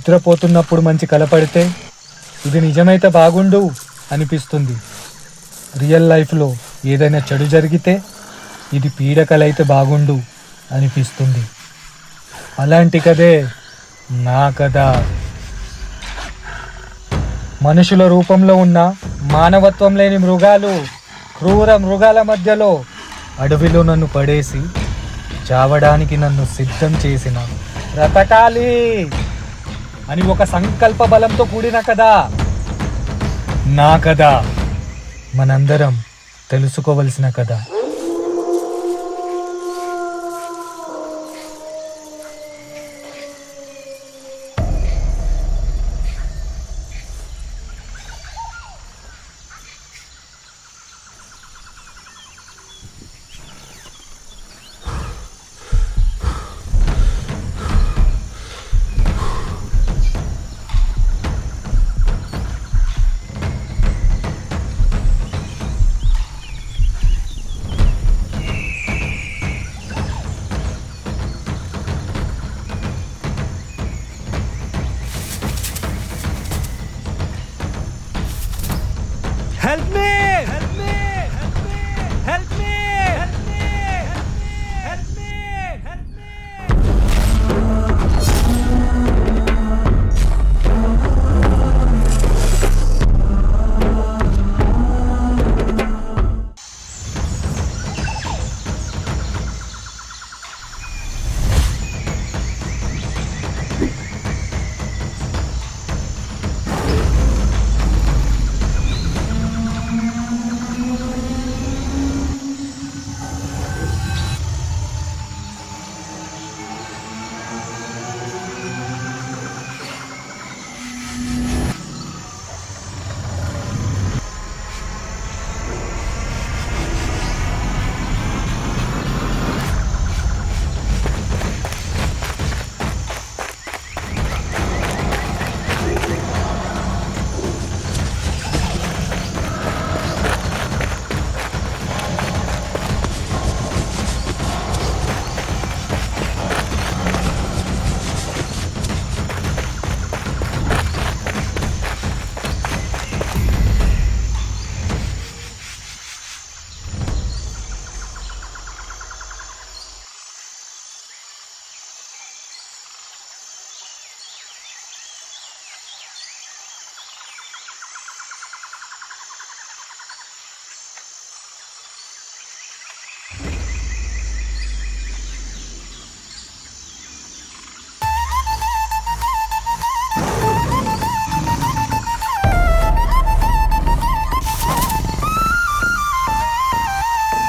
నిద్రపోతున్నప్పుడు మంచి కలపడితే ఇది నిజమైతే బాగుండు అనిపిస్తుంది. రియల్ లైఫ్లో ఏదైనా చెడు జరిగితే ఇది పీడకలైతే బాగుండు అనిపిస్తుంది. అలాంటి కథే నా కథ. మనుషుల రూపంలో ఉన్న మానవత్వం లేని మృగాలు, క్రూర మృగాల మధ్యలో అడవిలో నన్ను పడేసి చావడానికి నన్ను సిద్ధం చేసిన బ్రతకాలి అని ఒక సంకల్ప బలంతో కూడిన కథ నా కథ. మనందరం తెలుసుకోవలసిన కథ. Help me! Help me! Help me! Help me! Help me! Help me! Help me!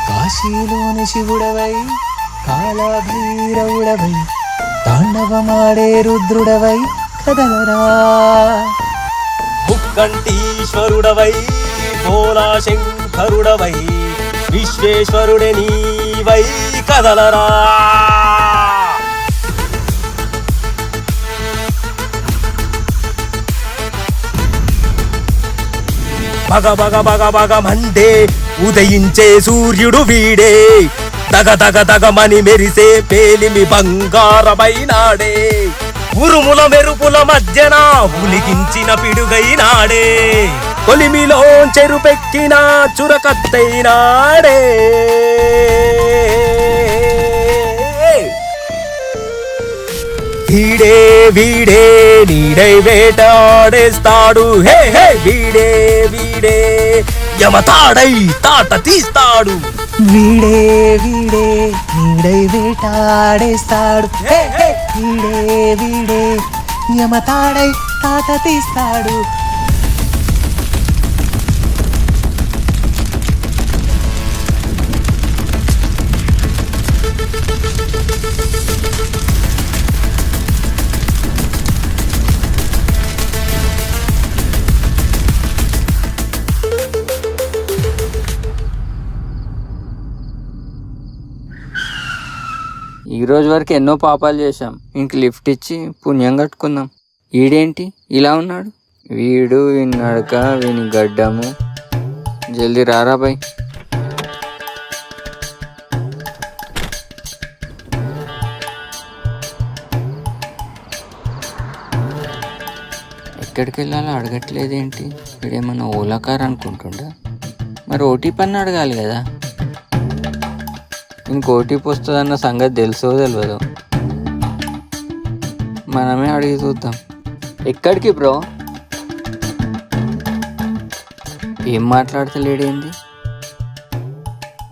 కాశీలోని శివుడవై కాళభైరవుడవై తాండవమాడే రుద్రుడవై కదలరా. ముక్కంటీశ్వరుడవై Bhola శంకరుడవై విశ్వేశ్వరుడే నీవై కదలరా. బగ బగ బగ బగ మండే ఉదయించే సూర్యుడు వీడే, తగ తగ తగమని మెరిసే పేలిమి బంగారమైనాడే, ఉరుముల మెరుపుల మధ్యన ఉలిగించిన పిడుగైనాడే, కొలిమిలో చెరుపెక్కిన చురకత్తైనాడే. వీడే వీడే నీడై వేటాడేస్తాడు, హే హే వీడే వీడే యమతాడై తాట తీస్తాడు. వీడే వీడే నీడై వేటాడేస్తాడు, హే హే వీడే వీడే యమతాడై తాట తీస్తాడు. ఈ రోజు వరకు ఎన్నో పాపాలు చేశాం, ఇంక లిఫ్ట్ ఇచ్చి పుణ్యం కట్టుకుందాం. వీడేంటి ఇలా ఉన్నాడు? వీడు వీని నడక వీని గడ్డము. జల్దీ రారా బాయ్. ఎక్కడికి వెళ్ళాలో అడగట్లేదేంటి? వీడేమన్నా ఓలా కార్ అనుకుంటుండా? మరి ఓటీపీ అన్న అడగాలి కదా. ఇంక ఓటీపీ వస్తుందన్న సంగతి తెలుసో తెలియదు, మనమే అడిగి చూద్దాం. ఎక్కడికి బ్రో? ఏం మాట్లాడతలేడేంది?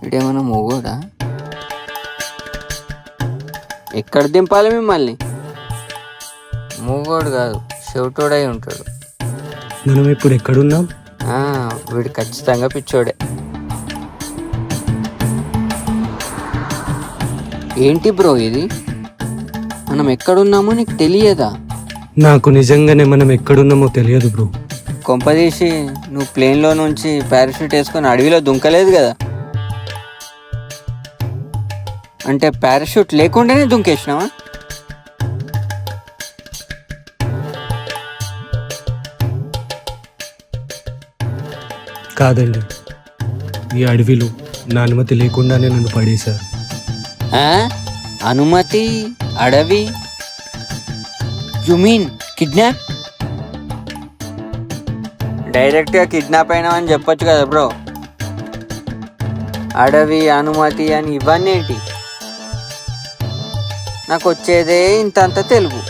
వీడేమన్నా మూగోడా? ఎక్కడ దింపాలి మిమ్మల్ని? మూగోడు కాదు, చెవిటోడై ఉంటాడు. మనం ఇప్పుడు ఎక్కడున్నాం? వీడు ఖచ్చితంగా పిచ్చోడే. ఏంటి బ్రో ఇది? మనం ఎక్కడున్నామో నీకు తెలియదా? నాకు నిజంగానే మనం ఎక్కడున్నామో తెలియదు బ్రో. కొంపదీసి నువ్వు ప్లేన్లో నుంచి పారాషూట్ వేసుకొని అడవిలో దుంకలేదు కదా? అంటే పారాషూట్ లేకుండానే దుంకేసినావా? కాదండి, ఈ అడవిలో నా అనుమతి లేకుండానే నన్ను పడేశారు. అనుమతి? అడవి? You mean kidnap? డైరెక్ట్గా కిడ్నాప్ అయినామని చెప్పొచ్చు కదా బ్రో. అడవి, అనుమతి అని ఇవన్నీ ఏంటి? నాకు వచ్చేదే ఇంతంత తెలుగు.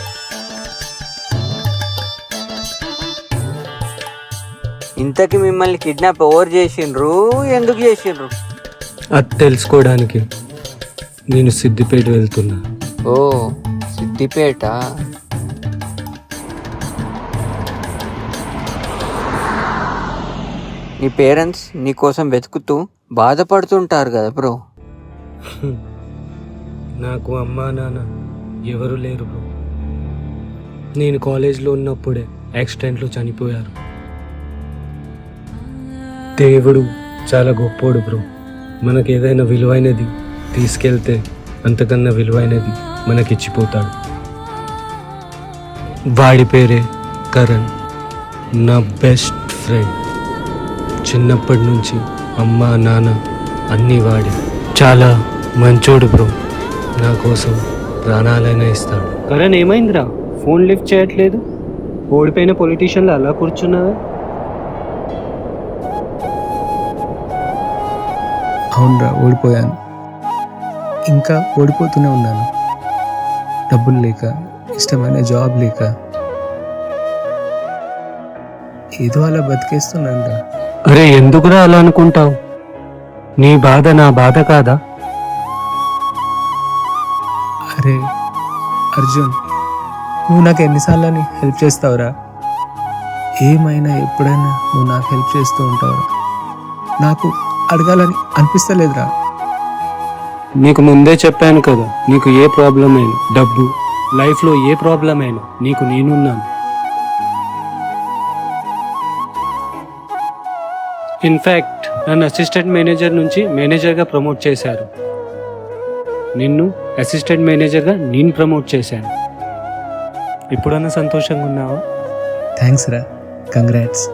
ఇంతకీ మిమ్మల్ని కిడ్నాప్ ఎవరు చేసిండ్రు, ఎందుకు చేసిండ్రు? అది తెలుసుకోవడానికి నేను సిద్దిపేట వెళ్తున్నా. ఓ సిద్దిపేట. నీ పేరెంట్స్ నీ కోసం వెతుకుతూ బాధపడుతుంటారు కదా బ్రో. నాకు అమ్మా నాన్న ఎవరు లేరు బ్రో. నేను కాలేజ్లో ఉన్నప్పుడే యాక్సిడెంట్లో చనిపోయారు. దేవుడు చాలా గొప్పోడు బ్రో. మనకు ఏదైనా విలువైనది తీసుకెళ్తే అంతకన్నా విలువైనది మనకిచ్చిపోతాడు. వాడి పేరే కరణ్, నా బెస్ట్ ఫ్రెండ్. చిన్నప్పటి నుంచి అమ్మ నాన్న అన్నీ వాడే. చాలా మంచోడు బ్రో, నా కోసం ప్రాణాలైనా ఇస్తాడు. కరణ్ ఏమైందిరా, ఫోన్ లిఫ్ట్ చేయట్లేదు? ఓడిపోయిన పొలిటీషియన్లు అలా కూర్చున్నావా? అవునరా, ఓడిపోయాను. ఇంకా ఓడిపోతూనే ఉన్నాను. డబ్బులు లేక, ఇష్టమైన జాబ్ లేక, ఏదో అలా బతికేస్తున్నాను. అరే ఎందుకురా అలా అనుకుంటావు? నీ బాధ నా బాధ కాదా? అరే అర్జున్, నువ్వు నాకు ఎన్నిసార్లు హెల్ప్ చేస్తావురా? ఏమైనా ఎప్పుడైనా నువ్వు నాకు హెల్ప్ చేస్తూ ఉంటావురా. నాకు అడగాలని అనిపిస్తలేదురా. నీకు ముందే చెప్పాను కదా, నీకు ఏ ప్రాబ్లం అయినా, డబ్బు, లైఫ్లో ఏ ప్రాబ్లం అయినా నీకు నేనున్నాను. ఇన్ఫ్యాక్ట్ నన్ను అసిస్టెంట్ మేనేజర్ నుంచి మేనేజర్గా ప్రమోట్ చేశారు. నిన్ను అసిస్టెంట్ మేనేజర్గా నేను ప్రమోట్ చేశాను. ఎప్పుడన్నా సంతోషంగా ఉన్నావా? థ్యాంక్స్ రా, కంగ్రాట్స్.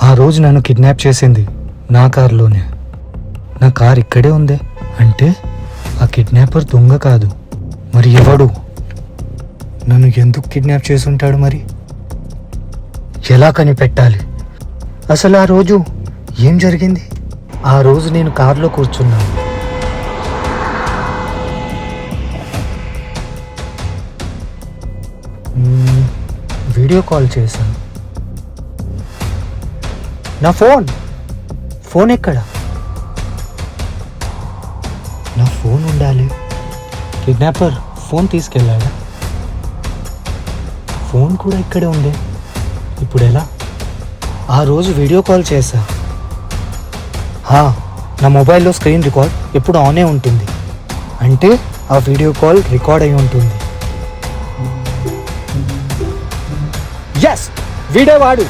ఆ రోజు నన్ను కిడ్నాప్ చేసింది నా కారులోనే. నా కార్ ఇక్కడే ఉందే అంటే ఆ కిడ్నాపర్ దొంగ కాదు, మరి ఎవడు? నన్ను ఎందుకు కిడ్నాప్ చేసి ఉంటాడు? మరి ఎలా కనిపెట్టాలి? అసలు ఆ రోజు ఏం జరిగింది? ఆ రోజు నేను కారులో కూర్చున్నాను. వీడియో కాల్ చేశాను. నా ఫోన్ ఎక్కడ? నా ఫోన్ ఉండాలి. Kidnapper phone తీసుకెళ్ళాడా? ఫోన్ కూడా ఇక్కడే ఉండే. ఇప్పుడు ఎలా? ఆ రోజు వీడియో కాల్ చేశా. నా మొబైల్లో స్క్రీన్ రికార్డ్ ఎప్పుడు ఆనే ఉంటుంది. అంటే ఆ వీడియో కాల్ రికార్డ్ అయి ఉంటుంది. ఎస్, వీడే వాడు.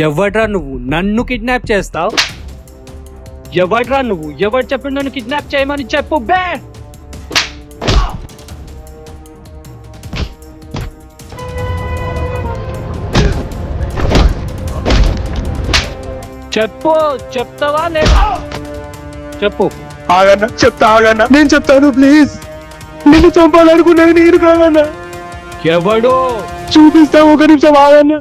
ఎవడ్రా నువ్వు నన్ను కిడ్నాప్ చేస్తావు? ఎవడ్రా నువ్వు? ఎవరు చెప్పి నన్ను కిడ్నాప్ చేయమని చెప్పు బే. చెప్పు, చెప్తావా లేదా? చెప్పు. ఆగన్నా, చెప్తా ఆగన్నా, నేను చెప్తాను ప్లీజ్. నిన్ను చంపాలనుకున్నది నేను కాదన్నా. ఎవడు? చూపిస్తా, ఒక నిమిషం ఆగన్నా.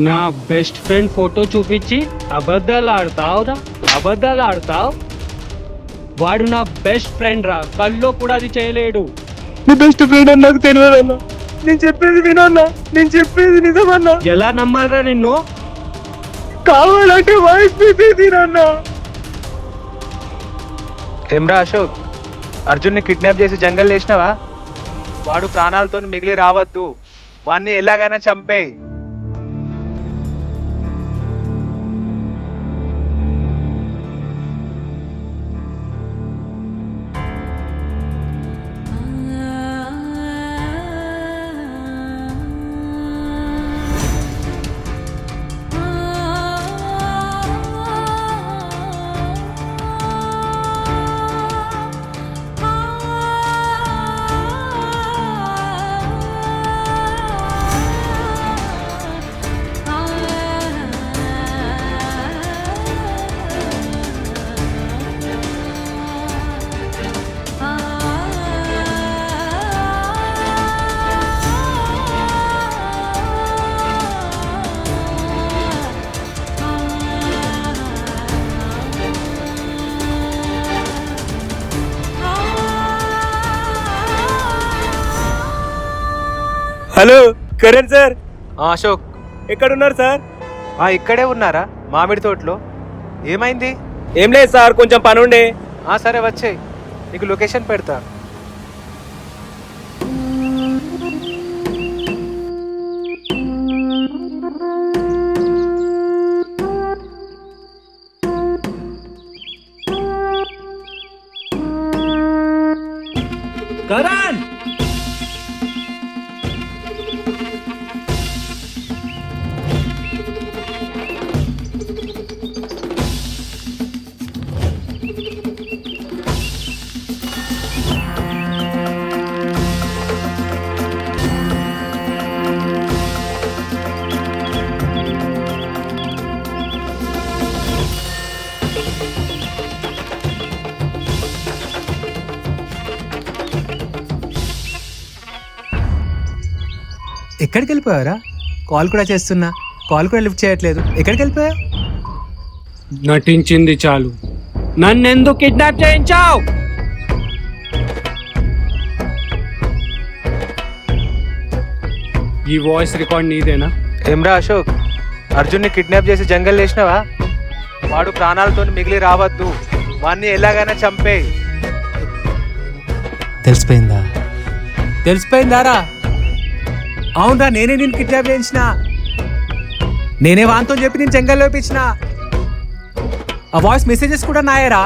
నా బెస్ట్ ఫ్రెండ్ ఫోటో చూపించి అబద్ధాలు ఆడతావురా? అబద్ధాలు ఆడతావు? వాడు నా బెస్ట్ ఫ్రెండ్ రా, కల్లో కూడా అది చేయలేడు. నీ బెస్ట్ ఫ్రెండ్ అని నాకు తెలియదన్నా. నేను చెప్పేది వినన్నా, నేను చెప్పేది నిజమన్నా. ఎలా నమ్మాలరా నిన్ను? కావాలంటే వాయిస్ తినన్నా. ఏమ్రా అశోక్, అర్జున్ని కిడ్నాప్ చేసి జంగల్ వేసినావా? వాడు ప్రాణాలతో మిగిలి రావద్దు, వాడిని ఎలాగైనా చంపేయి. హలో కరణ్ సార్, అశోక్ ఎక్కడున్నారు సార్? ఇక్కడే ఉన్నారా? మామిడి తోటలో. ఏమైంది? ఏం లేదు సార్, కొంచెం పనుండే. సరే వచ్చేయ్, నీకు లొకేషన్ పెడతా. కరణ్ ఎక్కడికి వెళ్ళిపోయారా? కాల్ కూడా చేస్తున్నా, కాల్ కూడా లిఫ్ట్ చేయట్లేదు. ఎక్కడికి వెళ్ళిపోయా? నటించింది చాలు, నన్నెందుకు కిడ్నాప్ చేయించావు? ఈ వాయిస్ రికార్డ్ నీదేనా? ఏమ్రా అశోక్, అర్జున్ని కిడ్నాప్ చేసి జంగల్ వేసినావా? వాడు ప్రాణాలతో మిగిలి రావద్దు, వాడిని ఎలాగైనా చంపేయి. తెలిసిపోయిందారా? అవునరా, నేనే నేను కిడ్నాప్ చేయించిన, నేనే వాంతో చెప్పి నేను జంగల్లో వేపించిన. ఆ వాయిస్ మెసేజెస్ కూడా నాయరా.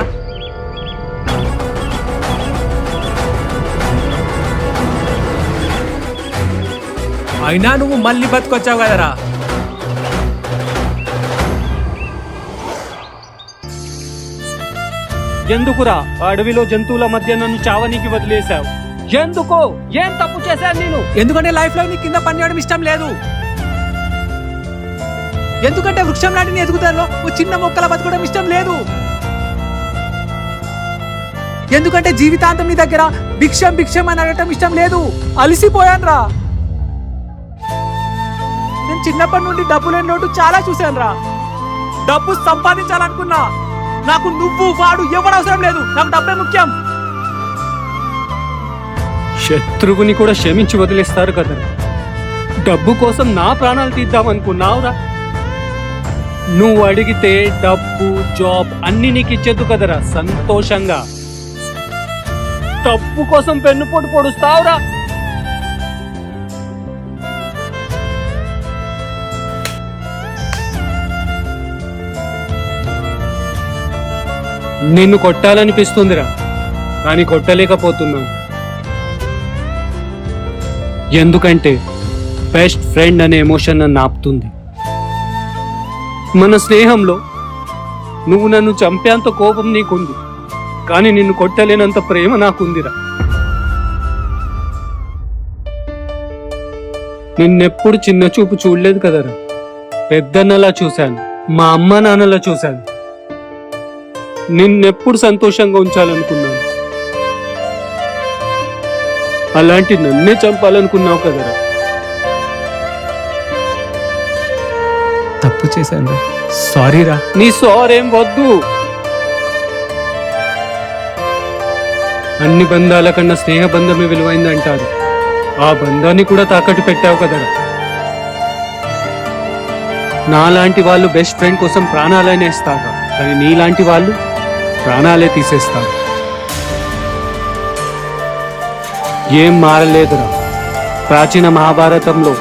అయినా నువ్వు మళ్ళీ బతుకొచ్చావు కదరా. ఎందుకురా అడవిలో జంతువుల మధ్య నన్ను చావనీకి వదిలేశావు? ఎందుకో? ఏం తప్పు చేశాను నేను? ఎందుకంటే లైఫ్ లో నీ కింద పని చేయడం ఇష్టం లేదు. ఎందుకంటే వృక్షం లాంటి నీ ఎదుగుదలలో ఓ చిన్న మొక్కల బతకడం ఇష్టం లేదు. ఎందుకంటే జీవితాంతం నీ దగ్గర భిక్షం భిక్షం అని అడగటం ఇష్టం లేదు. అలసిపోయాను రా. నేను చిన్నప్పటి నుండి డబ్బు లేని లోటు చాలా చూశాను రా. డబ్బు సంపాదించాలనుకున్నా, నాకు నువ్వు వాడు ఎవరు అవసరం లేదు, నాకు డబ్బే ముఖ్యం. శత్రువుని కూడా క్షమించి వదిలేస్తారు కదా. డబ్బు కోసం నా ప్రాణాలు తీద్దామనుకున్నావురా? నువ్వు అడిగితే డబ్బు, జాబ్ అన్ని నీకు ఇచ్చేద్దు కదరా సంతోషంగా. డబ్బు కోసం పెన్నుపోటు పొడుస్తావురా? నిన్ను కొట్టాలనిపిస్తుందిరా, కానీ కొట్టలేకపోతున్నాను. ఎందుకంటే బెస్ట్ ఫ్రెండ్ అనే ఎమోషన్ నన్ను ఆపుతుంది. మన స్నేహంలో నువ్వు నన్ను చంపేంత కోపం నీకుంది, కానీ నిన్ను కొట్టలేనంత ప్రేమ నాకుందిరా. నిన్నెప్పుడు చిన్న చూపు చూడలేదు కదరా. పెద్దన్నలా చూశాను, మా అమ్మ నాన్నలా చూశాను. నిన్నెప్పుడు సంతోషంగా ఉంచాలనుకున్నాను. అలాంటి నన్నే చంపాలనుకున్నావు కదరా. తప్పు చేశాను, సారీరా. నీ సారేం వద్దు. అన్ని బంధాల కన్నా స్నేహ బంధమే విలువైంది అంటారు. ఆ బంధాన్ని కూడా తాకట్టు పెట్టావు కదరా. నాలాంటి వాళ్ళు బెస్ట్ ఫ్రెండ్ కోసం ప్రాణాలనే ఇస్తారు, కానీ నీలాంటి వాళ్ళు ప్రాణాలే తీసేస్తారు. ఏం మారలేదురా. ప్రాచీన మహాభారతంలో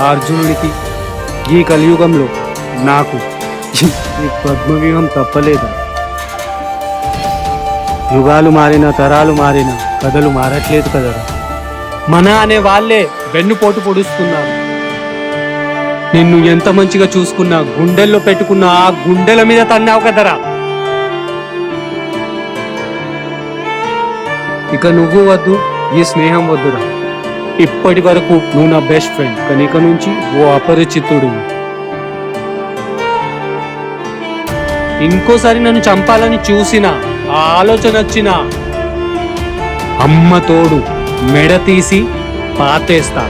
ఆ అర్జునుడికి, ఈ కలియుగంలో నాకు ఈ పద్మవ్యూహం తప్పలేదు. యుగాలు మారిన, తరాలు మారిన, కథలు మారట్లేదు కదరా. మన అనే వాళ్ళే వెన్నుపోటు పొడుస్తున్నారు. నిన్ను ఎంత మంచిగా చూసుకున్నా, గుండెల్లో పెట్టుకున్నా, ఆ గుండెల మీద తన్నావు కదరా. ఇక నువ్వు వద్దు, ఈ స్నేహం వద్దురా. ఇప్పటి వరకు నువ్వు నా బెస్ట్ ఫ్రెండ్, కానీ ఇక నుంచి ఓ అపరిచితుడు. ఇంకోసారి నన్ను చంపాలని చూసినా, ఆ ఆలోచన వచ్చినా, అమ్మ తోడు మెడ తీసి పాతేస్తా.